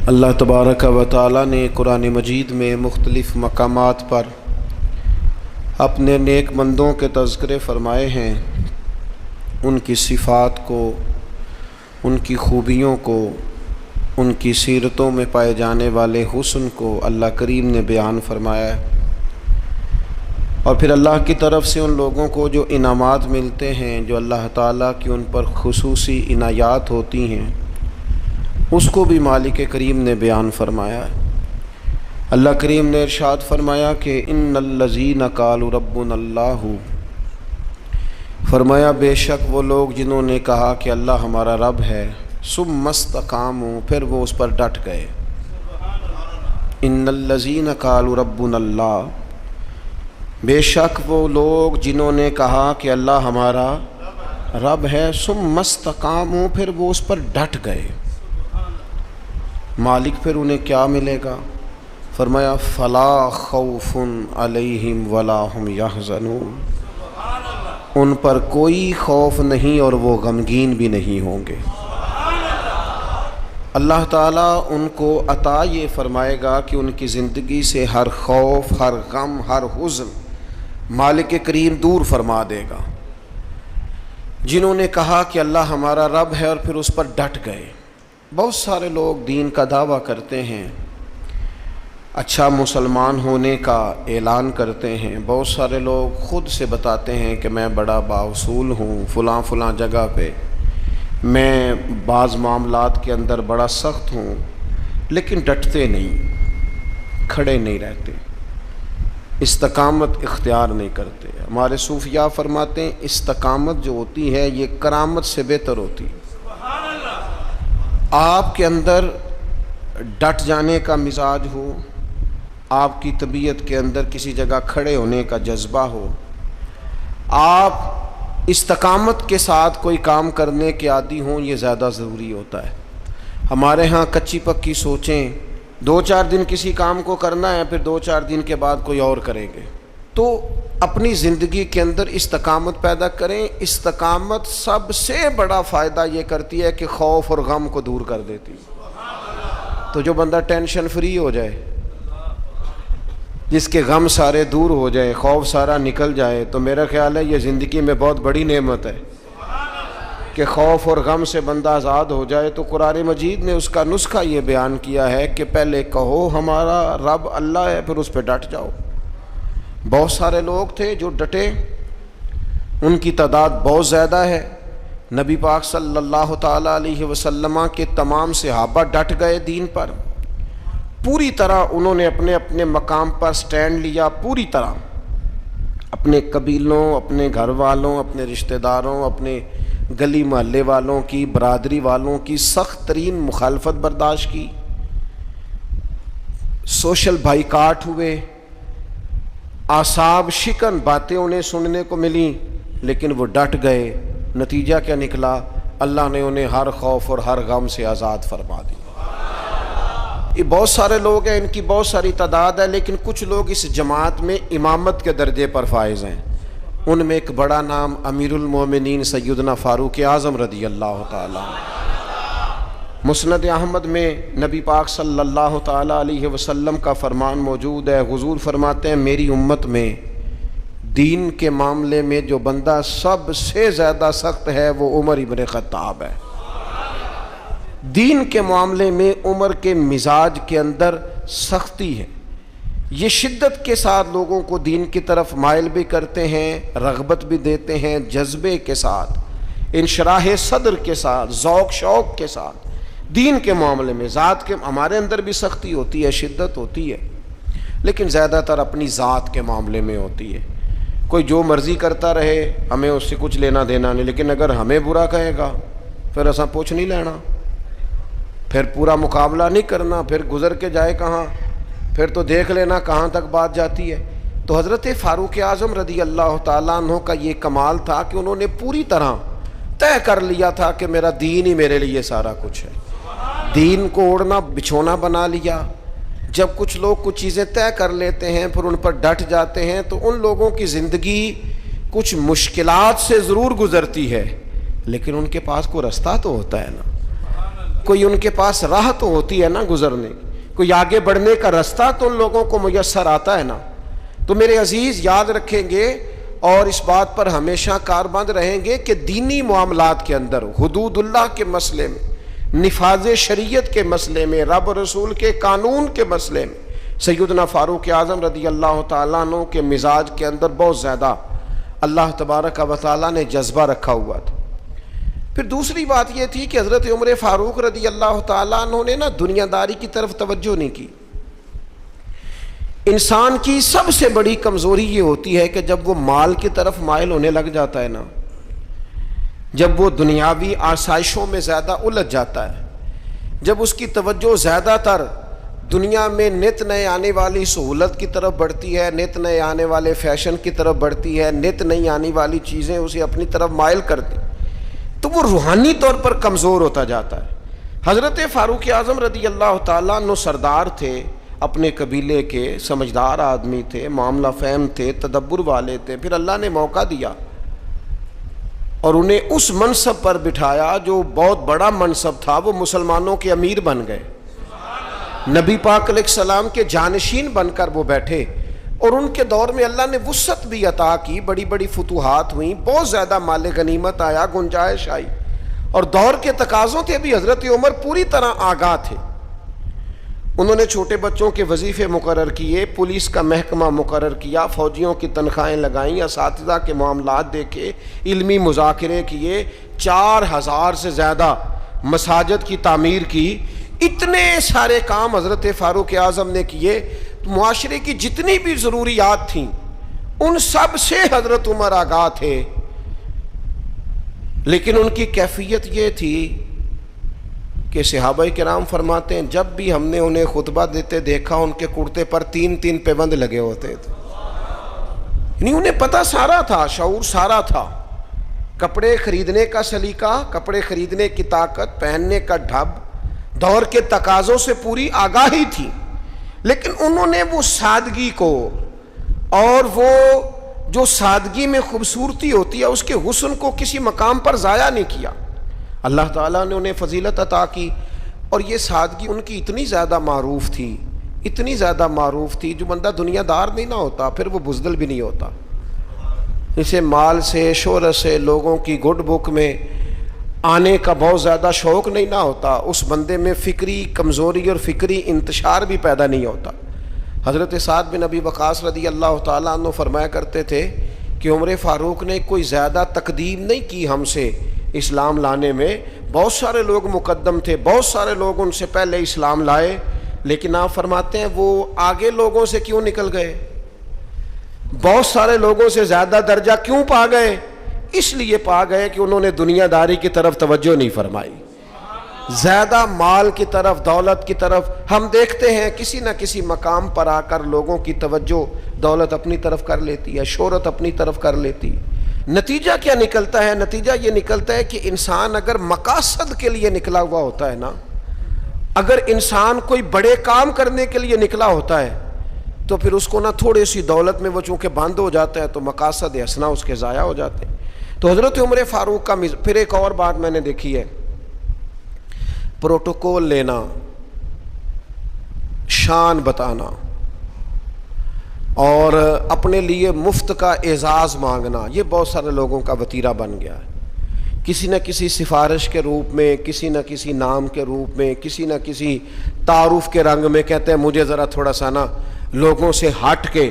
اللہ تبارک و تعالی نے قرآن مجید میں مختلف مقامات پر اپنے نیک بندوں کے تذکرے فرمائے ہیں، ان کی صفات کو، ان کی خوبیوں کو، ان کی سیرتوں میں پائے جانے والے حسن کو اللہ کریم نے بیان فرمایا ہے۔ اور پھر اللہ کی طرف سے ان لوگوں کو جو انعامات ملتے ہیں، جو اللہ تعالیٰ کی ان پر خصوصی عنایات ہوتی ہیں، اس کو بھی مالک کریم نے بیان فرمایا ہے۔ اللہ کریم نے ارشاد فرمایا کہ ان الذین قالوا ربنا اللہ، فرمایا بے شک وہ لوگ جنہوں نے کہا کہ اللہ ہمارا رب ہے، ثم استقاموا، پھر وہ اس پر ڈٹ گئے۔ ان الذین قالوا ربنا اللہ، بے شک وہ لوگ جنہوں نے کہا کہ اللہ ہمارا رب ہے، ثم استقاموا، پھر وہ اس پر ڈٹ گئے۔ مالک پھر انہیں کیا ملے گا؟ فرمایا فلا خوف علیہم ولا ہم یحزنون، ان پر کوئی خوف نہیں اور وہ غمگین بھی نہیں ہوں گے۔ اللہ تعالیٰ ان کو عطا یہ فرمائے گا کہ ان کی زندگی سے ہر خوف، ہر غم، ہر حزن مالک کریم دور فرما دے گا۔ جنہوں نے کہا کہ اللہ ہمارا رب ہے اور پھر اس پر ڈٹ گئے۔ بہت سارے لوگ دین کا دعویٰ کرتے ہیں، اچھا مسلمان ہونے کا اعلان کرتے ہیں، بہت سارے لوگ خود سے بتاتے ہیں کہ میں بڑا بااصول ہوں، فلاں فلاں جگہ پہ میں بعض معاملات کے اندر بڑا سخت ہوں، لیکن ڈٹتے نہیں، کھڑے نہیں رہتے، استقامت اختیار نہیں کرتے۔ ہمارے صوفیاء فرماتے ہیں استقامت جو ہوتی ہے یہ کرامت سے بہتر ہوتی ہے۔ آپ کے اندر ڈٹ جانے کا مزاج ہو، آپ کی طبیعت کے اندر کسی جگہ کھڑے ہونے کا جذبہ ہو، آپ استقامت کے ساتھ کوئی کام کرنے کے عادی ہوں، یہ زیادہ ضروری ہوتا ہے۔ ہمارے ہاں کچی پکی سوچیں، 2-4 دن کسی کام کو کرنا ہے، پھر 2-4 دن کے بعد کوئی اور کریں گے۔ تو اپنی زندگی کے اندر استقامت پیدا کریں۔ استقامت سب سے بڑا فائدہ یہ کرتی ہے کہ خوف اور غم کو دور کر دیتی ہے۔ تو جو بندہ ٹینشن فری ہو جائے، جس کے غم سارے دور ہو جائے، خوف سارا نکل جائے، تو میرا خیال ہے یہ زندگی میں بہت بڑی نعمت ہے کہ خوف اور غم سے بندہ آزاد ہو جائے۔ تو قرآن مجید نے اس کا نسخہ یہ بیان کیا ہے کہ پہلے کہو ہمارا رب اللہ ہے، پھر اس پہ ڈٹ جاؤ۔ بہت سارے لوگ تھے جو ڈٹے، ان کی تعداد بہت زیادہ ہے۔ نبی پاک صلی اللہ تعالیٰ علیہ وسلم کے تمام صحابہ ڈٹ گئے دین پر، پوری طرح انہوں نے اپنے اپنے مقام پر سٹینڈ لیا، پوری طرح اپنے قبیلوں، اپنے گھر والوں، اپنے رشتہ داروں، اپنے گلی محلے والوں کی، برادری والوں کی سخت ترین مخالفت برداشت کی، سوشل بائیکاٹ ہوئے، اعصاب شکن باتیں انہیں سننے کو ملیں، لیکن وہ ڈٹ گئے۔ نتیجہ کیا نکلا؟ اللہ نے انہیں ہر خوف اور ہر غم سے آزاد فرما دی۔ یہ بہت سارے لوگ ہیں، ان کی بہت ساری تعداد ہے، لیکن کچھ لوگ اس جماعت میں امامت کے درجے پر فائز ہیں۔ ان میں ایک بڑا نام امیر المومنین سیدنا فاروق اعظم رضی اللہ تعالیٰ عنہ۔ مسند احمد میں نبی پاک صلی اللہ تعالیٰ علیہ وسلم کا فرمان موجود ہے۔ حضور فرماتے ہیں میری امت میں دین کے معاملے میں جو بندہ سب سے زیادہ سخت ہے وہ عمر ابن خطاب ہے۔ دین کے معاملے میں عمر کے مزاج کے اندر سختی ہے، یہ شدت کے ساتھ لوگوں کو دین کی طرف مائل بھی کرتے ہیں، رغبت بھی دیتے ہیں، جذبے کے ساتھ، انشراح صدر کے ساتھ، ذوق شوق کے ساتھ دین کے معاملے میں۔ ذات کے ہمارے اندر بھی سختی ہوتی ہے، شدت ہوتی ہے، لیکن زیادہ تر اپنی ذات کے معاملے میں ہوتی ہے۔ کوئی جو مرضی کرتا رہے، ہمیں اس سے کچھ لینا دینا نہیں، لیکن اگر ہمیں برا کہے گا پھر ایسا پوچھ نہیں لینا، پھر پورا مقابلہ نہیں کرنا، پھر گزر کے جائے کہاں، پھر تو دیکھ لینا کہاں تک بات جاتی ہے۔ تو حضرت فاروق اعظم رضی اللہ تعالیٰ عنہ کا یہ کمال تھا کہ انہوں نے پوری طرح طے کر لیا تھا کہ میرا دین ہی میرے لیے سارا کچھ ہے۔ دین کو اوڑھنا بچھونا بنا لیا۔ جب کچھ لوگ کچھ چیزیں طے کر لیتے ہیں پھر ان پر ڈٹ جاتے ہیں، تو ان لوگوں کی زندگی کچھ مشکلات سے ضرور گزرتی ہے، لیکن ان کے پاس کوئی رستہ تو ہوتا ہے نا۔ کوئی ان کے پاس راہ تو ہوتی ہے نا گزرنے، کوئی آگے بڑھنے کا رستہ تو ان لوگوں کو میسر آتا ہے نا۔ تو میرے عزیز یاد رکھیں گے اور اس بات پر ہمیشہ کاربند رہیں گے کہ دینی معاملات کے اندر، حدود اللہ کے مسئلے میں، نفاذ شریعت کے مسئلے میں، رب رسول کے قانون کے مسئلے میں سیدنا فاروق اعظم رضی اللہ تعالیٰ عنہ کے مزاج کے اندر بہت زیادہ اللہ تبارک و تعالیٰ نے جذبہ رکھا ہوا تھا۔ پھر دوسری بات یہ تھی کہ حضرت عمر فاروق رضی اللہ تعالیٰ عنہ نے نا دنیا داری کی طرف توجہ نہیں کی۔ انسان کی سب سے بڑی کمزوری یہ ہوتی ہے کہ جب وہ مال کی طرف مائل ہونے لگ جاتا ہے نا، جب وہ دنیاوی آسائشوں میں زیادہ الجھ جاتا ہے، جب اس کی توجہ زیادہ تر دنیا میں نت نئے آنے والی سہولت کی طرف بڑھتی ہے، نت نئے آنے والے فیشن کی طرف بڑھتی ہے، نت نئی آنے والی چیزیں اسے اپنی طرف مائل کرتی، تو وہ روحانی طور پر کمزور ہوتا جاتا ہے۔ حضرت فاروق اعظم رضی اللہ تعالیٰ عنہ سردار تھے، اپنے قبیلے کے سمجھدار آدمی تھے، معاملہ فہم تھے، تدبر والے تھے، پھر اللہ نے موقع دیا اور انہیں اس منصب پر بٹھایا جو بہت بڑا منصب تھا، وہ مسلمانوں کے امیر بن گئے، نبی پاک علیہ السلام کے جانشین بن کر وہ بیٹھے، اور ان کے دور میں اللہ نے وسعت بھی عطا کی، بڑی بڑی فتوحات ہوئیں، بہت زیادہ مال غنیمت آیا، گنجائش آئی، اور دور کے تقاضوں تھے بھی حضرت عمر پوری طرح آگاہ تھے۔ انہوں نے چھوٹے بچوں کے وظیفے مقرر کیے، پولیس کا محکمہ مقرر کیا، فوجیوں کی تنخواہیں لگائیں، اساتذہ کے معاملات دیکھے، علمی مذاکرے کیے، 4000 سے زیادہ مساجد کی تعمیر کی، اتنے سارے کام حضرت فاروق اعظم نے کیے۔ معاشرے کی جتنی بھی ضروریات تھیں ان سب سے حضرت عمر آگاہ تھے، لیکن ان کی کیفیت یہ تھی کہ صحابہ کرام فرماتے ہیں جب بھی ہم نے انہیں خطبہ دیتے دیکھا ان کے کرتے پر 3 پیوند لگے ہوتے تھے، یعنی انہیں پتہ سارا تھا، شعور سارا تھا، کپڑے خریدنے کا سلیقہ، کپڑے خریدنے کی طاقت، پہننے کا ڈھب، دور کے تقاضوں سے پوری آگاہی تھی، لیکن انہوں نے وہ سادگی کو، اور وہ جو سادگی میں خوبصورتی ہوتی ہے اس کے حسن کو کسی مقام پر ضائع نہیں کیا۔ اللہ تعالیٰ نے انہیں فضیلت عطا کی، اور یہ سادگی ان کی اتنی زیادہ معروف تھی، اتنی زیادہ معروف تھی، جو بندہ دنیا دار نہیں نہ ہوتا پھر وہ بزدل بھی نہیں ہوتا۔ اسے مال سے، شہرت سے، لوگوں کی گڈ بک میں آنے کا بہت زیادہ شوق نہیں نہ ہوتا، اس بندے میں فکری کمزوری اور فکری انتشار بھی پیدا نہیں ہوتا۔ حضرت سعد بن ابی وقاص رضی اللہ تعالیٰ عنہ فرمایا کرتے تھے کہ عمر فاروق نے کوئی زیادہ تقدیم نہیں کی ہم سے اسلام لانے میں، بہت سارے لوگ مقدم تھے، بہت سارے لوگ ان سے پہلے اسلام لائے، لیکن آپ فرماتے ہیں وہ آگے لوگوں سے کیوں نکل گئے، بہت سارے لوگوں سے زیادہ درجہ کیوں پا گئے؟ اس لیے پا گئے کہ انہوں نے دنیا داری کی طرف توجہ نہیں فرمائی، زیادہ مال کی طرف، دولت کی طرف۔ ہم دیکھتے ہیں کسی نہ کسی مقام پر آ کر لوگوں کی توجہ دولت اپنی طرف کر لیتی ہے، شہرت اپنی طرف کر لیتی ہے۔ نتیجہ کیا نکلتا ہے؟ نتیجہ یہ نکلتا ہے کہ انسان اگر مقاصد کے لیے نکلا ہوا ہوتا ہے نا، اگر انسان کوئی بڑے کام کرنے کے لیے نکلا ہوتا ہے تو پھر اس کو نا تھوڑی سی دولت میں وہ چونکہ بند ہو جاتا ہے تو مقاصد حسنہ اس کے ضائع ہو جاتے ہیں۔ تو حضرت عمر فاروق کا پھر ایک اور بات میں نے دیکھی ہے، پروٹوکول لینا، شان بتانا، اور اپنے لیے مفت کا اعزاز مانگنا، یہ بہت سارے لوگوں کا وتیرہ بن گیا ہے۔ کسی نہ کسی سفارش کے روپ میں، کسی نہ کسی نام کے روپ میں، کسی نہ کسی تعارف کے رنگ میں کہتے ہیں مجھے ذرا تھوڑا سا نا لوگوں سے ہٹ کے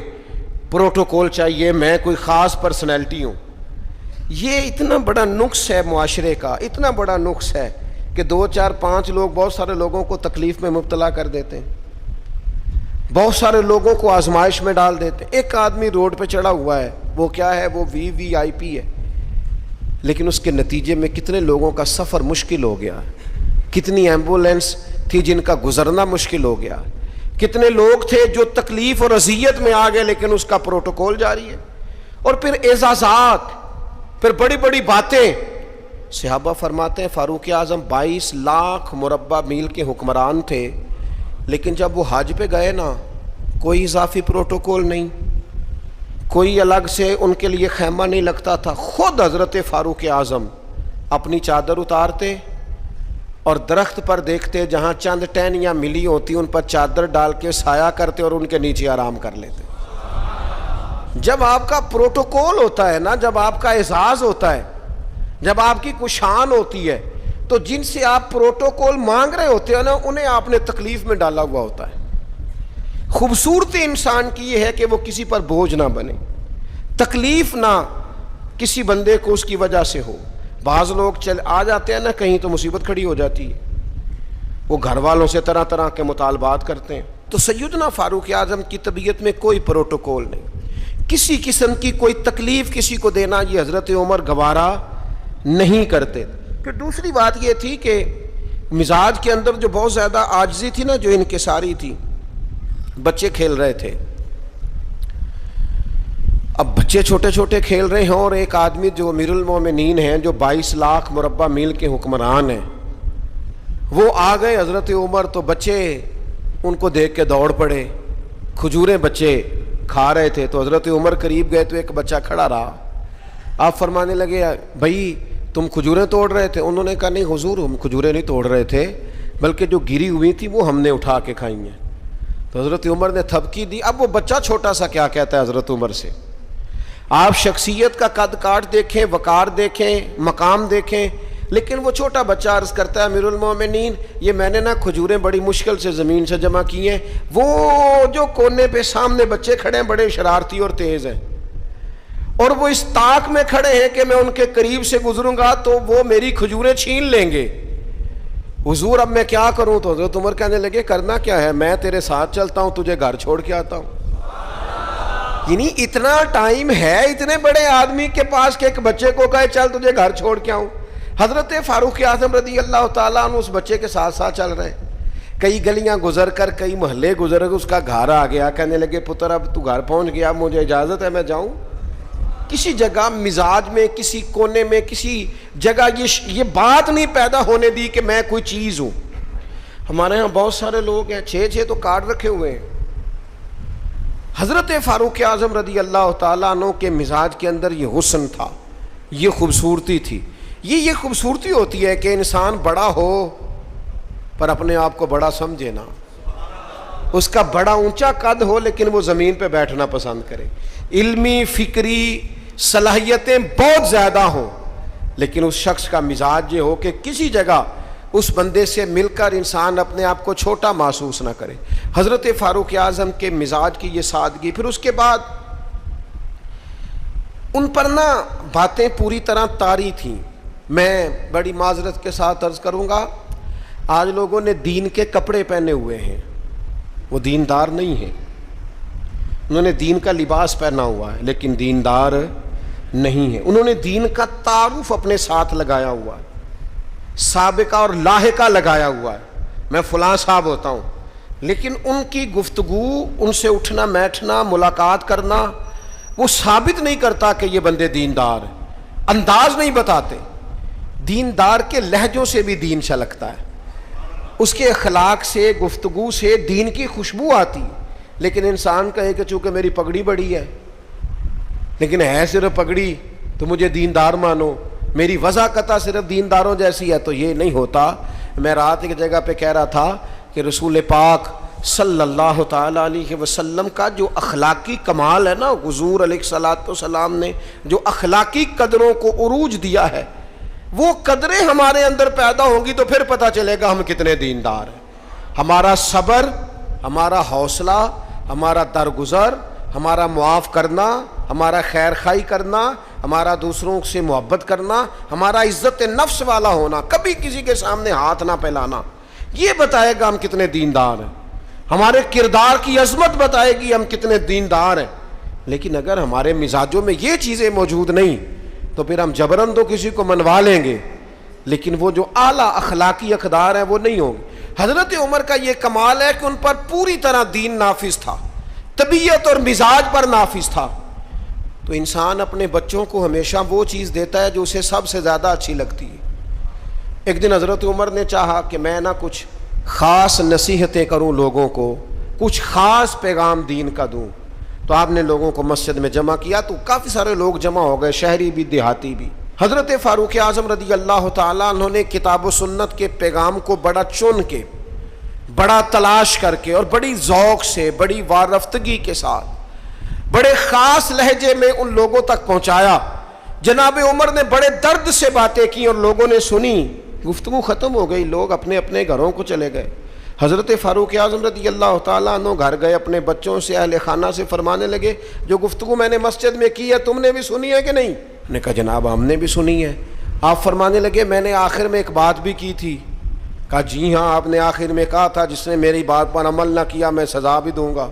پروٹوکول چاہیے، میں کوئی خاص پرسنالٹی ہوں۔ یہ اتنا بڑا نقص ہے معاشرے کا، اتنا بڑا نقص ہے کہ 2 4 5 لوگ بہت سارے لوگوں کو تکلیف میں مبتلا کر دیتے ہیں، بہت سارے لوگوں کو آزمائش میں ڈال دیتے ہیں۔ ایک آدمی روڈ پہ چڑھا ہوا ہے، وہ کیا ہے؟ وہ VIP ہے، لیکن اس کے نتیجے میں کتنے لوگوں کا سفر مشکل ہو گیا، کتنی ایمبولینس تھی جن کا گزرنا مشکل ہو گیا، کتنے لوگ تھے جو تکلیف اور اذیت میں آ گئے، لیکن اس کا پروٹوکول جاری ہے۔ اور پھر اعزازات، پھر بڑی بڑی باتیں۔ صحابہ فرماتے ہیں فاروق اعظم 22 لاکھ مربع میل کے حکمران تھے، لیکن جب وہ حج پہ گئے نا، کوئی اضافی پروٹوکول نہیں، کوئی الگ سے ان کے لیے خیمہ نہیں لگتا تھا۔ خود حضرت فاروق اعظم اپنی چادر اتارتے اور درخت پر دیکھتے جہاں چند ٹہنیاں ملی ہوتی ان پر چادر ڈال کے سایہ کرتے اور ان کے نیچے آرام کر لیتے۔ جب آپ کا پروٹوکول ہوتا ہے نا، جب آپ کا اعزاز ہوتا ہے، جب آپ کی کوئی شان ہوتی ہے، تو جن سے آپ پروٹوکول مانگ رہے ہوتے ہیں نا، انہیں آپ نے تکلیف میں ڈالا ہوا ہوتا ہے۔ خوبصورتی انسان کی یہ ہے کہ وہ کسی پر بوجھ نہ بنے، تکلیف نہ کسی بندے کو اس کی وجہ سے ہو۔ بعض لوگ آ جاتے ہیں نا کہیں تو مصیبت کھڑی ہو جاتی ہے، وہ گھر والوں سے طرح طرح کے مطالبات کرتے ہیں۔ تو سیدنا فاروق اعظم کی طبیعت میں کوئی پروٹوکول نہیں، کسی قسم کی کوئی تکلیف کسی کو دینا یہ حضرت عمر گوارا نہیں کرتے۔ پھر دوسری بات یہ تھی کہ مزاج کے اندر جو بہت زیادہ عاجزی تھی نا، جو انکساری تھی، بچے کھیل رہے تھے، اب بچے چھوٹے چھوٹے کھیل رہے ہیں اور ایک آدمی جو امیر المومنین ہیں، جو 22 لاکھ مربع میل کے حکمران ہیں، وہ آ گئے حضرت عمر، تو بچے ان کو دیکھ کے دوڑ پڑے، کھجوریں بچے کھا رہے تھے، تو حضرت عمر قریب گئے تو ایک بچہ کھڑا رہا، آپ فرمانے لگے بھائی تم کھجوریں توڑ رہے تھے؟ انہوں نے کہا نہیں حضور، ہم کھجوریں نہیں توڑ رہے تھے، بلکہ جو گری ہوئی تھی وہ ہم نے اٹھا کے کھائی ہیں۔ تو حضرت عمر نے تھپکی دی۔ اب وہ بچہ چھوٹا سا کیا کہتا ہے حضرت عمر سے؟ آپ شخصیت کا قد کاٹ دیکھیں، وقار دیکھیں، مقام دیکھیں، لیکن وہ چھوٹا بچہ عرض کرتا ہے امیر المومنین یہ میں نے نا کھجوریں بڑی مشکل سے زمین سے جمع کی ہیں، وہ جو کونے پہ سامنے بچے کھڑے ہیں بڑے شرارتی اور تیز ہیں، اور وہ اس طاق میں کھڑے ہیں کہ میں ان کے قریب سے گزروں گا تو وہ میری کھجوریں چھین لیں گے، حضور اب میں کیا کروں؟ تو حضرت عمر کہنے لگے کرنا کیا ہے، میں تیرے ساتھ چلتا ہوں، تجھے گھر چھوڑ کے آتا ہوں۔ یعنی اتنا ٹائم ہے اتنے بڑے آدمی کے پاس کہ ایک بچے کو کہے چل تجھے گھر چھوڑ کے آؤں۔ حضرت فاروق اعظم رضی اللہ تعالیٰ عنہ اس بچے کے ساتھ ساتھ چل رہے ہیں، کئی گلیاں گزر کر کئی محلے گزر کر اس کا گھر آ گیا، کہنے لگے پتر اب تو گھر پہنچ گیا، مجھے اجازت ہے میں جاؤں؟ کسی جگہ مزاج میں، کسی کونے میں، کسی جگہ یہ بات نہیں پیدا ہونے دی کہ میں کوئی چیز ہوں۔ ہمارے ہاں بہت سارے لوگ ہیں 6 تو کارڈ رکھے ہوئے ہیں۔ حضرت فاروق اعظم رضی اللہ تعالیٰ عنہ کے مزاج کے اندر یہ حسن تھا، یہ خوبصورتی تھی۔ یہ خوبصورتی ہوتی ہے کہ انسان بڑا ہو پر اپنے آپ کو بڑا سمجھے نا، اس کا بڑا اونچا قد ہو لیکن وہ زمین پہ بیٹھنا پسند کرے، علمی فکری صلاحیتیں بہت زیادہ ہوں لیکن اس شخص کا مزاج یہ ہو کہ کسی جگہ اس بندے سے مل کر انسان اپنے آپ کو چھوٹا محسوس نہ کرے۔ حضرت فاروق اعظم کے مزاج کی یہ سادگی، پھر اس کے بعد ان پر نا باتیں پوری طرح طاری تھیں۔ میں بڑی معذرت کے ساتھ عرض کروں گا، آج لوگوں نے دین کے کپڑے پہنے ہوئے ہیں، وہ دیندار نہیں ہیں، انہوں نے دین کا لباس پہنا ہوا ہے لیکن دیندار نہیں ہے، انہوں نے دین کا تعارف اپنے ساتھ لگایا ہوا ہے، سابقہ اور لاحقہ لگایا ہوا ہے، میں فلاں صاحب ہوتا ہوں، لیکن ان کی گفتگو، ان سے اٹھنا بیٹھنا، ملاقات کرنا وہ ثابت نہیں کرتا کہ یہ بندے دیندار ہیں، انداز نہیں بتاتے۔ دیندار کے لہجوں سے بھی دین چھلکتا ہے، اس کے اخلاق سے، گفتگو سے دین کی خوشبو آتی، لیکن انسان کہے کہ چونکہ میری پگڑی بڑی ہے لیکن ہے صرف پگڑی تو مجھے دیندار مانو، میری وضاقتہ صرف دینداروں جیسی ہے، تو یہ نہیں ہوتا۔ میں رات ایک جگہ پہ کہہ رہا تھا کہ رسول پاک صلی اللہ تعالیٰ علیہ وسلم کا جو اخلاقی کمال ہے نا، حضور علیہ الصلوۃ والسلام نے جو اخلاقی قدروں کو عروج دیا ہے، وہ قدریں ہمارے اندر پیدا ہوں گی تو پھر پتہ چلے گا ہم کتنے دیندار ہیں۔ ہمارا صبر، ہمارا حوصلہ، ہمارا درگزر، ہمارا معاف کرنا، ہمارا خیر خواہی کرنا، ہمارا دوسروں سے محبت کرنا، ہمارا عزت نفس والا ہونا، کبھی کسی کے سامنے ہاتھ نہ پھیلانا، یہ بتائے گا ہم کتنے دیندار ہیں۔ ہمارے کردار کی عظمت بتائے گی ہم کتنے دیندار ہیں۔ لیکن اگر ہمارے مزاجوں میں یہ چیزیں موجود نہیں تو پھر ہم جبراً تو کسی کو منوا لیں گے لیکن وہ جو اعلیٰ اخلاقی اقدار ہیں وہ نہیں ہوں گے۔ حضرت عمر کا یہ کمال ہے کہ ان پر پوری طرح دین نافذ تھا، طبیعت اور مزاج پر نافذ تھا۔ تو انسان اپنے بچوں کو ہمیشہ وہ چیز دیتا ہے جو اسے سب سے زیادہ اچھی لگتی ہے۔ ایک دن حضرت عمر نے چاہا کہ میں نہ کچھ خاص نصیحتیں کروں لوگوں کو، کچھ خاص پیغام دین کا دوں، تو آپ نے لوگوں کو مسجد میں جمع کیا تو کافی سارے لوگ جمع ہو گئے، شہری بھی دیہاتی بھی۔ حضرت فاروق اعظم رضی اللہ تعالیٰ عنہ نے کتاب و سنت کے پیغام کو بڑا چن کے، بڑا تلاش کر کے اور بڑی ذوق سے، بڑی وارفتگی کے ساتھ، بڑے خاص لہجے میں ان لوگوں تک پہنچایا۔ جناب عمر نے بڑے درد سے باتیں کی اور لوگوں نے سنی، گفتگو ختم ہو گئی، لوگ اپنے اپنے گھروں کو چلے گئے۔ حضرت فاروق اعظم رضی اللہ تعالیٰ عنہ گھر گئے، اپنے بچوں سے، اہل خانہ سے فرمانے لگے، جو گفتگو میں نے مسجد میں کی ہے تم نے بھی سنی ہے کہ نہیں؟ نے کہا جناب ہم نے بھی سنی ہے۔ آپ فرمانے لگے میں نے آخر میں ایک بات بھی کی تھی۔ کہا جی ہاں آپ نے آخر میں کہا تھا جس نے میری بات پر عمل نہ کیا میں سزا بھی دوں گا،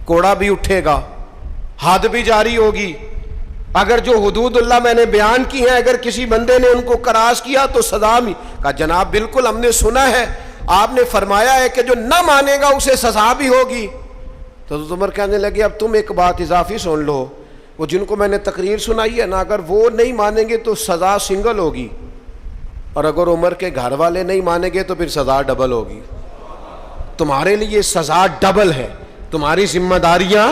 کوڑا بھی اٹھے گا، حد بھی جاری ہوگی، اگر جو حدود اللہ میں نے بیان کی ہیں اگر کسی بندے نے ان کو کراس کیا تو سزا بھی۔ کہا جناب بالکل ہم نے سنا ہے، آپ نے فرمایا ہے کہ جو نہ مانے گا اسے سزا بھی ہوگی۔ تو عمر کہنے لگے اب تم ایک بات اضافی سن لو، وہ جن کو میں نے تقریر سنائی ہے نا اگر وہ نہیں مانیں گے تو سزا سنگل ہوگی، اور اگر عمر کے گھر والے نہیں مانیں گے تو پھر سزا ڈبل ہوگی۔ تمہارے لیے سزا ڈبل ہے، تمہاری ذمہ داریاں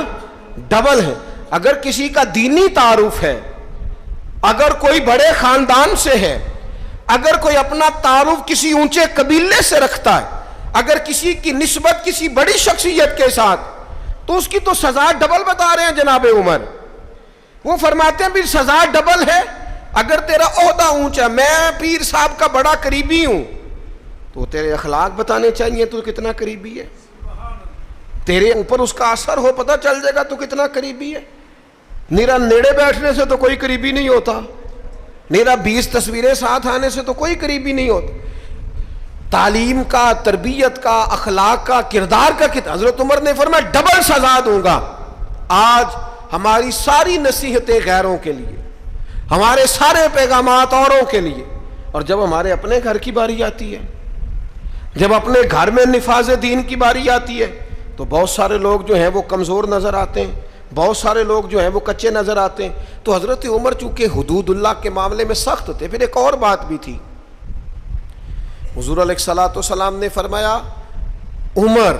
ڈبل ہیں۔ اگر کسی کا دینی تعارف ہے، اگر کوئی بڑے خاندان سے ہے، اگر کوئی اپنا تعارف کسی اونچے قبیلے سے رکھتا ہے، اگر کسی کی نسبت کسی بڑی شخصیت کے ساتھ، تو اس کی تو سزا ڈبل بتا رہے ہیں جناب عمر۔ وہ فرماتے ہیں بھی سزا ڈبل ہے، اگر تیرا عہدہ اونچا، میں پیر صاحب کا بڑا قریبی ہوں، تو تیرے اخلاق بتانے چاہیے تو کتنا قریبی ہے، تیرے اوپر اس کا اثر ہو پتہ چل جائے گا تو کتنا قریبی ہے۔ نیرا نیڑے بیٹھنے سے تو کوئی قریبی نہیں ہوتا، نیرا 20 تصویریں ساتھ آنے سے تو کوئی قریبی نہیں ہوتا۔ تعلیم کا، تربیت کا، اخلاق کا، کردار کا حضرت عمر نے فرمایا ڈبل سزا دوں گا۔ آج ہماری ساری نصیحتیں غیروں کے لیے، ہمارے سارے پیغامات اوروں کے لیے، اور جب ہمارے اپنے گھر کی باری آتی ہے، جب اپنے گھر میں نفاذ دین کی باری آتی ہے تو بہت سارے لوگ جو ہیں وہ کمزور نظر آتے ہیں، بہت سارے لوگ جو ہیں وہ کچے نظر آتے ہیں۔ تو حضرت عمر چونکہ حدود اللہ کے معاملے میں سخت تھے۔ پھر ایک اور بات بھی تھی، حضور علیہ الصلوۃ والسلام نے فرمایا عمر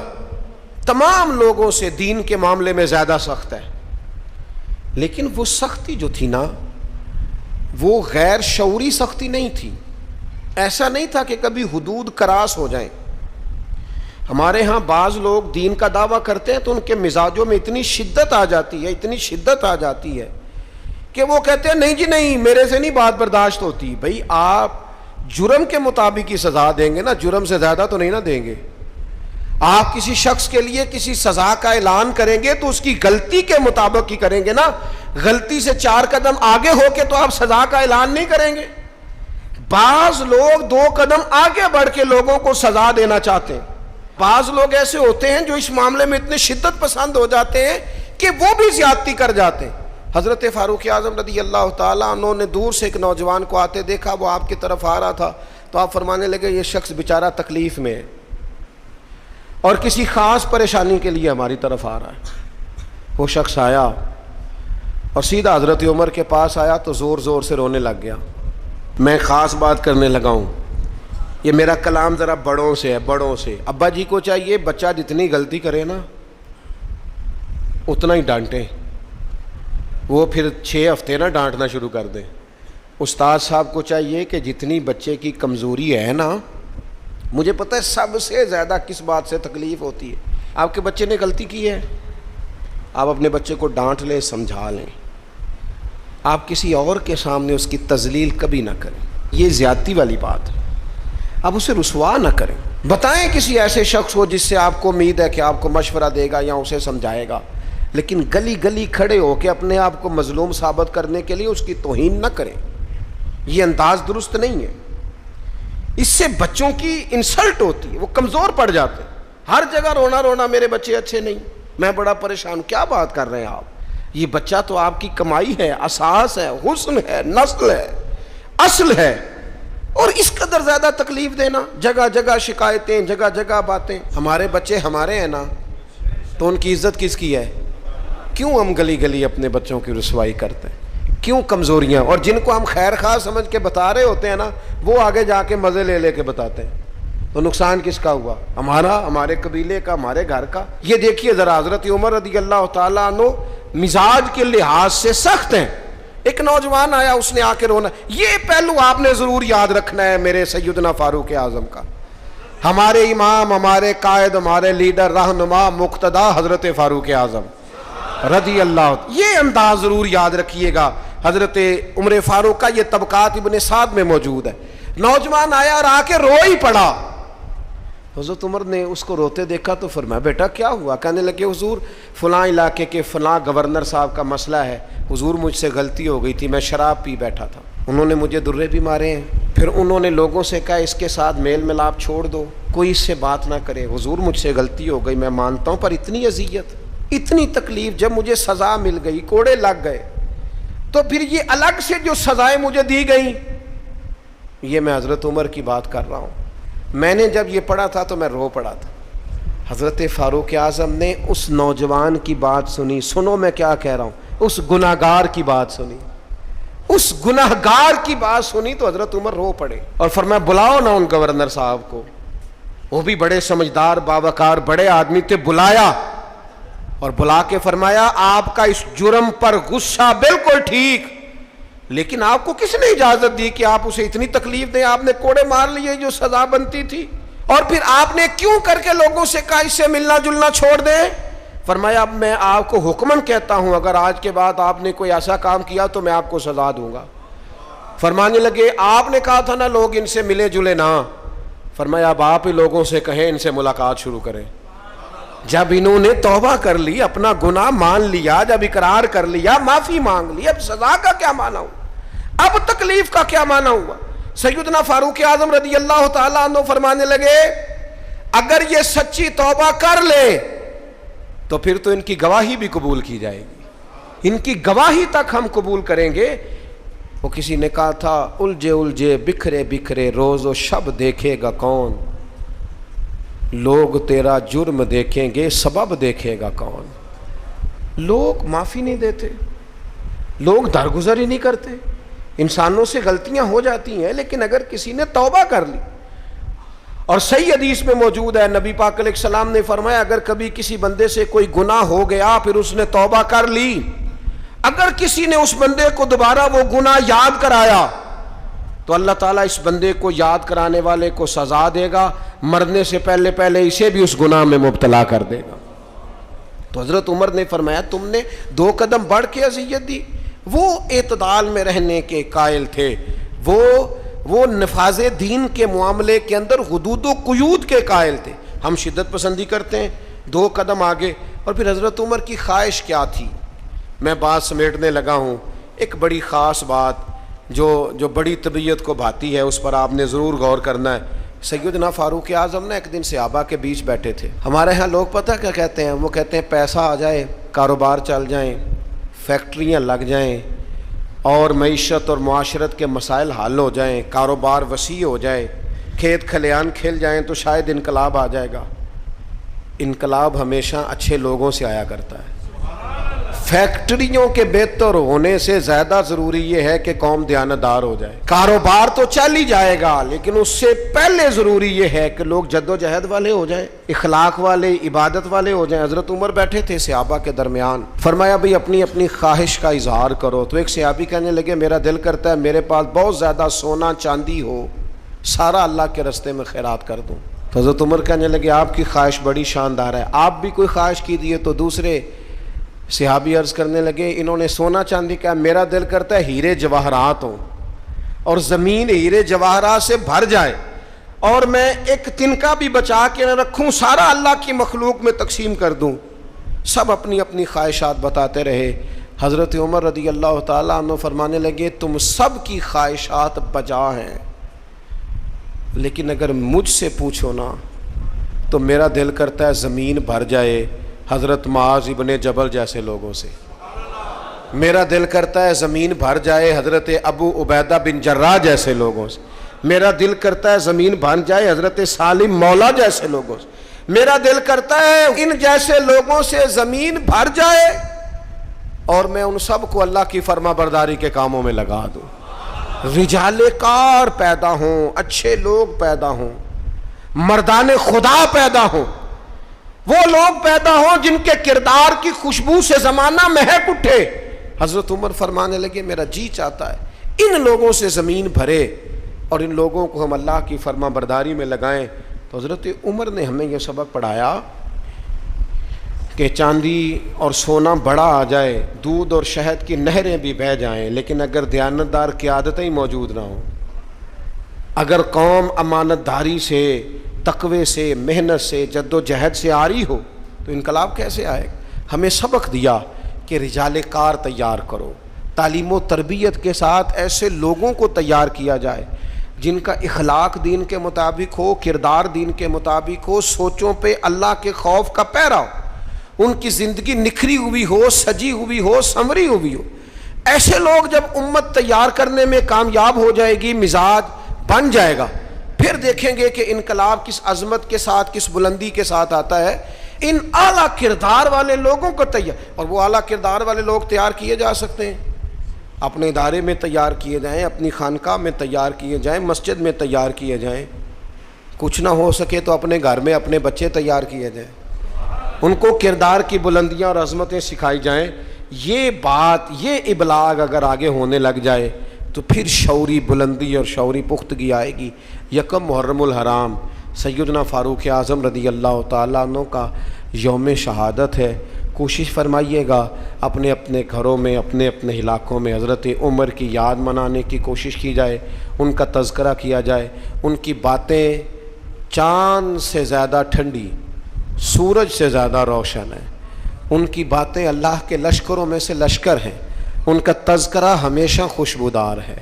تمام لوگوں سے دین کے معاملے میں زیادہ سخت ہے، لیکن وہ سختی جو تھی نا وہ غیر شعوری سختی نہیں تھی، ایسا نہیں تھا کہ کبھی حدود کراس ہو جائیں۔ ہمارے ہاں بعض لوگ دین کا دعویٰ کرتے ہیں تو ان کے مزاجوں میں اتنی شدت آ جاتی ہے، اتنی شدت آ جاتی ہے کہ وہ کہتے ہیں نہیں جی نہیں میرے سے نہیں بات برداشت ہوتی۔ بھئی آپ جرم کے مطابق ہی سزا دیں گے نا، جرم سے زیادہ تو نہیں نا دیں گے۔ آپ کسی شخص کے لیے کسی سزا کا اعلان کریں گے تو اس کی غلطی کے مطابق ہی کریں گے نا، غلطی سے 4 قدم آگے ہو کے تو آپ سزا کا اعلان نہیں کریں گے۔ بعض لوگ 2 قدم آگے بڑھ کے لوگوں کو سزا دینا چاہتے ہیں، بعض لوگ ایسے ہوتے ہیں جو اس معاملے میں اتنے شدت پسند ہو جاتے ہیں کہ وہ بھی زیادتی کر جاتے ہیں۔ حضرت فاروق اعظم رضی اللہ تعالیٰ عنہ نے دور سے ایک نوجوان کو آتے دیکھا، وہ آپ کی طرف آ رہا تھا تو آپ فرمانے لگے یہ شخص بیچارہ تکلیف میں ہے اور کسی خاص پریشانی کے لیے ہماری طرف آ رہا ہے۔ وہ شخص آیا اور سیدھا حضرت عمر کے پاس آیا تو زور زور سے رونے لگ گیا۔ میں خاص بات کرنے لگا ہوں، یہ میرا کلام ذرا بڑوں سے ہے، بڑوں سے۔ ابا جی کو چاہیے بچہ جتنی غلطی کرے نا اتنا ہی ڈانٹیں، وہ پھر 6 ہفتے نہ ڈانٹنا شروع کر دیں۔ استاد صاحب کو چاہیے کہ جتنی بچے کی کمزوری ہے نا، مجھے پتہ ہے سب سے زیادہ کس بات سے تکلیف ہوتی ہے، آپ کے بچے نے غلطی کی ہے، آپ اپنے بچے کو ڈانٹ لیں، سمجھا لیں، آپ کسی اور کے سامنے اس کی تذلیل کبھی نہ کریں، یہ زیادتی والی بات ہے۔ آپ اسے رسوا نہ کریں، بتائیں کسی ایسے شخص کو جس سے آپ کو امید ہے کہ آپ کو مشورہ دے گا یا اسے سمجھائے گا، لیکن گلی گلی کھڑے ہو کے اپنے آپ کو مظلوم ثابت کرنے کے لیے اس کی توہین نہ کریں، یہ انداز درست نہیں ہے۔ اس سے بچوں کی انسلٹ ہوتی ہے، وہ کمزور پڑ جاتے ہیں، ہر جگہ رونا رونا میرے بچے اچھے نہیں، میں بڑا پریشان ہوں۔ کیا بات کر رہے ہیں آپ؟ یہ بچہ تو آپ کی کمائی ہے، اساس ہے، حسن ہے، نسل ہے، اصل ہے، اور اس قدر زیادہ تکلیف دینا، جگہ جگہ شکایتیں، جگہ جگہ باتیں۔ ہمارے بچے ہمارے ہیں نا، تو ان کی عزت کس کی ہے؟ کیوں ہم گلی گلی اپنے بچوں کی رسوائی کرتے ہیں؟ کیوں کمزوریاں؟ اور جن کو ہم خیر خواہ سمجھ کے بتا رہے ہوتے ہیں نا، وہ آگے جا کے مزے لے لے کے بتاتے ہیں، تو نقصان کس کا ہوا؟ ہمارا، ہمارے قبیلے کا، ہمارے گھر کا۔ یہ دیکھیے ذرا، حضرت عمر رضی اللہ تعالیٰ عنہ مزاج کے لحاظ سے سخت ہیں، ایک نوجوان آیا, اس نے آ کے رونا. یہ پہلو آپ نے ضرور یاد رکھنا ہے میرے سیدنا فاروق اعظم کا. ہمارے امام, ہمارے قائد, ہمارے لیڈر, رہنما, مقتدا حضرت فاروق اعظم رضی اللہ. یہ انداز ضرور یاد رکھیے گا. حضرت عمر فاروق کا یہ طبقات ابن سعد میں موجود ہے. نوجوان آیا اور آ کے رو ہی پڑا. حضرت عمر نے اس کو روتے دیکھا تو فرمایا بیٹا کیا ہوا؟ کہنے لگے حضور فلاں علاقے کے فلاں گورنر صاحب کا مسئلہ ہے. حضور مجھ سے غلطی ہو گئی تھی, میں شراب پی بیٹھا تھا, انہوں نے مجھے درے بھی مارے ہیں. پھر انہوں نے لوگوں سے کہا اس کے ساتھ میل ملاپ چھوڑ دو, کوئی اس سے بات نہ کرے. حضور مجھ سے غلطی ہو گئی, میں مانتا ہوں, پر اتنی اذیت, اتنی تکلیف, جب مجھے سزا مل گئی, کوڑے لگ گئے, تو پھر یہ الگ سے جو سزائیں مجھے دی گئیں, یہ میں حضرت عمر کی بات کر رہا ہوں. میں نے جب یہ پڑھا تھا تو میں رو پڑا تھا. حضرت فاروق اعظم نے اس نوجوان کی بات سنی. سنو میں کیا کہہ رہا ہوں, اس گناہگار کی بات سنی, اس گناہگار کی بات سنی تو حضرت عمر رو پڑے اور فرمایا بلاؤ نا ان گورنر صاحب کو. وہ بھی بڑے سمجھدار, باوقار, بڑے آدمی تھے. بلایا اور بلا کے فرمایا آپ کا اس جرم پر غصہ بالکل ٹھیک, لیکن آپ کو کس نے اجازت دی کہ آپ اسے اتنی تکلیف دیں؟ آپ نے کوڑے مار لیے جو سزا بنتی تھی, اور پھر آپ نے کیوں کر کے لوگوں سے کہا اس سے ملنا جلنا چھوڑ دیں؟ فرمایا اب میں آپ کو حکمن کہتا ہوں, اگر آج کے بعد آپ نے کوئی ایسا کام کیا تو میں آپ کو سزا دوں گا. فرمانے لگے آپ نے کہا تھا نا لوگ ان سے ملے جلے نہ. فرمایا اب آپ ہی لوگوں سے کہیں ان سے ملاقات شروع کریں. جب انہوں نے توبہ کر لی, اپنا گناہ مان لیا, جب اقرار کر لیا, معافی مانگ لی, اب سزا کا کیا معنی ہوا, اب تکلیف کا کیا معنی ہوا؟ سیدنا فاروق اعظم رضی اللہ تعالیٰ عنہ فرمانے لگے اگر یہ سچی توبہ کر لے تو پھر تو ان کی گواہی بھی قبول کی جائے گی, ان کی گواہی تک ہم قبول کریں گے. وہ کسی نے کہا تھا الجھے الجھے بکھرے بکھرے روز و شب دیکھے گا کون, لوگ تیرا جرم دیکھیں گے سبب دیکھے گا کون. لوگ معافی نہیں دیتے, لوگ درگزر ہی نہیں کرتے. انسانوں سے غلطیاں ہو جاتی ہیں, لیکن اگر کسی نے توبہ کر لی, اور صحیح حدیث میں موجود ہے, نبی پاک علیہ السلام نے فرمایا اگر کبھی کسی بندے سے کوئی گناہ ہو گیا پھر اس نے توبہ کر لی, اگر کسی نے اس بندے کو دوبارہ وہ گناہ یاد کرایا تو اللہ تعالیٰ اس بندے کو یاد کرانے والے کو سزا دے گا, مرنے سے پہلے پہلے اسے بھی اس گناہ میں مبتلا کر دے گا. تو حضرت عمر نے فرمایا تم نے 2 قدم بڑھ کے اذیت دی. وہ اعتدال میں رہنے کے قائل تھے, وہ نفاذ دین کے معاملے کے اندر حدود و قیود کے قائل تھے. ہم شدت پسندی کرتے ہیں, 2 قدم آگے. اور پھر حضرت عمر کی خواہش کیا تھی, میں بات سمیٹنے لگا ہوں. ایک بڑی خاص بات جو بڑی طبیعت کو بھاتی ہے, اس پر آپ نے ضرور غور کرنا ہے. سیدنا فاروق اعظم نے ایک دن صحابہ کے بیچ بیٹھے تھے. ہمارے ہاں لوگ پتہ کیا کہتے ہیں, وہ کہتے ہیں پیسہ آ جائے, کاروبار چل جائیں, فیکٹریاں لگ جائیں, اور معیشت اور معاشرت کے مسائل حل ہو جائیں, کاروبار وسیع ہو جائے, کھیت کھلیان کھل جائیں تو شاید انقلاب آ جائے گا. انقلاب ہمیشہ اچھے لوگوں سے آیا کرتا ہے. فیکٹریوں کے بہتر ہونے سے زیادہ ضروری یہ ہے کہ قوم دیانتدار ہو جائے. کاروبار تو چل ہی جائے گا, لیکن اس سے پہلے ضروری یہ ہے کہ لوگ جد و جہد والے ہو جائیں, اخلاق والے, عبادت والے ہو جائیں. حضرت عمر بیٹھے تھے صحابہ کے درمیان, فرمایا بھئی اپنی اپنی خواہش کا اظہار کرو. تو ایک صحابی کہنے لگے میرا دل کرتا ہے میرے پاس بہت زیادہ سونا چاندی ہو, سارا اللہ کے رستے میں خیرات کر دوں. تو حضرت عمر کہنے لگے آپ کی خواہش بڑی شاندار ہے, آپ بھی کوئی خواہش کیجیے. تو دوسرے صحابی عرض کرنے لگے, انہوں نے سونا چاندی کہا, میرا دل کرتا ہے ہیرے جواہرات ہوں اور زمین ہیرے جواہرات سے بھر جائے, اور میں ایک تنکا بھی بچا کے نہ رکھوں, سارا اللہ کی مخلوق میں تقسیم کر دوں. سب اپنی اپنی خواہشات بتاتے رہے. حضرت عمر رضی اللہ تعالیٰ عنہ فرمانے لگے تم سب کی خواہشات بجا ہیں, لیکن اگر مجھ سے پوچھو نا تو میرا دل کرتا ہے زمین بھر جائے حضرت معاذ ابن جبل جیسے لوگوں سے. میرا دل کرتا ہے زمین بھر جائے حضرت ابو عبیدہ بن جراح جیسے لوگوں سے. میرا دل کرتا ہے زمین بھر جائے حضرت سالم مولا جیسے لوگوں سے. میرا دل کرتا ہے ان جیسے لوگوں سے زمین بھر جائے اور میں ان سب کو اللہ کی فرما برداری کے کاموں میں لگا دوں. رجال کار پیدا ہوں, اچھے لوگ پیدا ہوں, مردان خدا پیدا ہوں, وہ لوگ پیدا ہوں جن کے کردار کی خوشبو سے زمانہ مہک اٹھے. حضرت عمر فرمانے لگے میرا جی چاہتا ہے ان لوگوں سے زمین بھرے اور ان لوگوں کو ہم اللہ کی فرما برداری میں لگائیں۔ تو حضرت عمر نے ہمیں یہ سبق پڑھایا کہ چاندی اور سونا بڑا آ جائے، دودھ اور شہد کی نہریں بھی بہہ جائیں، لیکن اگر دیانتدار قیادتیں موجود نہ ہوں، اگر قوم امانت داری سے، تقوی سے، محنت سے، جد و جہد سے آری ہو تو انقلاب کیسے آئے؟ ہمیں سبق دیا کہ رجال کار تیار کرو، تعلیم و تربیت کے ساتھ ایسے لوگوں کو تیار کیا جائے جن کا اخلاق دین کے مطابق ہو، کردار دین کے مطابق ہو، سوچوں پہ اللہ کے خوف کا پیرا ہو، ان کی زندگی نکھری ہوئی ہو، سجی ہوئی ہو، سنوری ہوئی ہو۔ ایسے لوگ جب امت تیار کرنے میں کامیاب ہو جائے گی، مزاج بن جائے گا، پھر دیکھیں گے کہ انقلاب کس عظمت کے ساتھ، کس بلندی کے ساتھ آتا ہے۔ ان اعلیٰ کردار والے لوگوں کو تیار، اور وہ اعلیٰ کردار والے لوگ تیار کیے جا سکتے ہیں، اپنے ادارے میں تیار کیے جائیں، اپنی خانقاہ میں تیار کیے جائیں، مسجد میں تیار کیے جائیں، کچھ نہ ہو سکے تو اپنے گھر میں اپنے بچے تیار کیے جائیں، ان کو کردار کی بلندیاں اور عظمتیں سکھائی جائیں۔ یہ بات، یہ ابلاغ اگر آگے ہونے لگ جائے تو پھر شعوری بلندی اور شعوری پختگی آئے گی۔ یکم محرم الحرام سیدنا فاروق اعظم رضی اللہ تعالیٰ عنہ کا یوم شہادت ہے۔ کوشش فرمائیے گا اپنے اپنے گھروں میں، اپنے اپنے علاقوں میں حضرت عمر کی یاد منانے کی کوشش کی جائے، ان کا تذکرہ کیا جائے۔ ان کی باتیں چاند سے زیادہ ٹھنڈی، سورج سے زیادہ روشن ہیں، ان کی باتیں اللہ کے لشکروں میں سے لشکر ہیں، ان کا تذکرہ ہمیشہ خوشبودار ہے،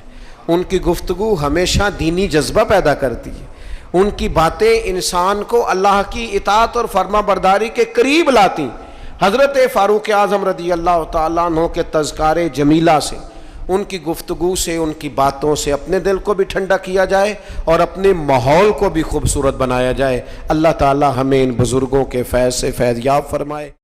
ان کی گفتگو ہمیشہ دینی جذبہ پیدا کرتی ہے، ان کی باتیں انسان کو اللہ کی اطاعت اور فرما برداری کے قریب لاتی۔ حضرت فاروق اعظم رضی اللہ تعالیٰ عنہ کے تذکار جمیلہ سے، ان کی گفتگو سے، ان کی باتوں سے اپنے دل کو بھی ٹھنڈا کیا جائے اور اپنے ماحول کو بھی خوبصورت بنایا جائے۔ اللہ تعالیٰ ہمیں ان بزرگوں کے فیض سے فیض یاب فرمائے۔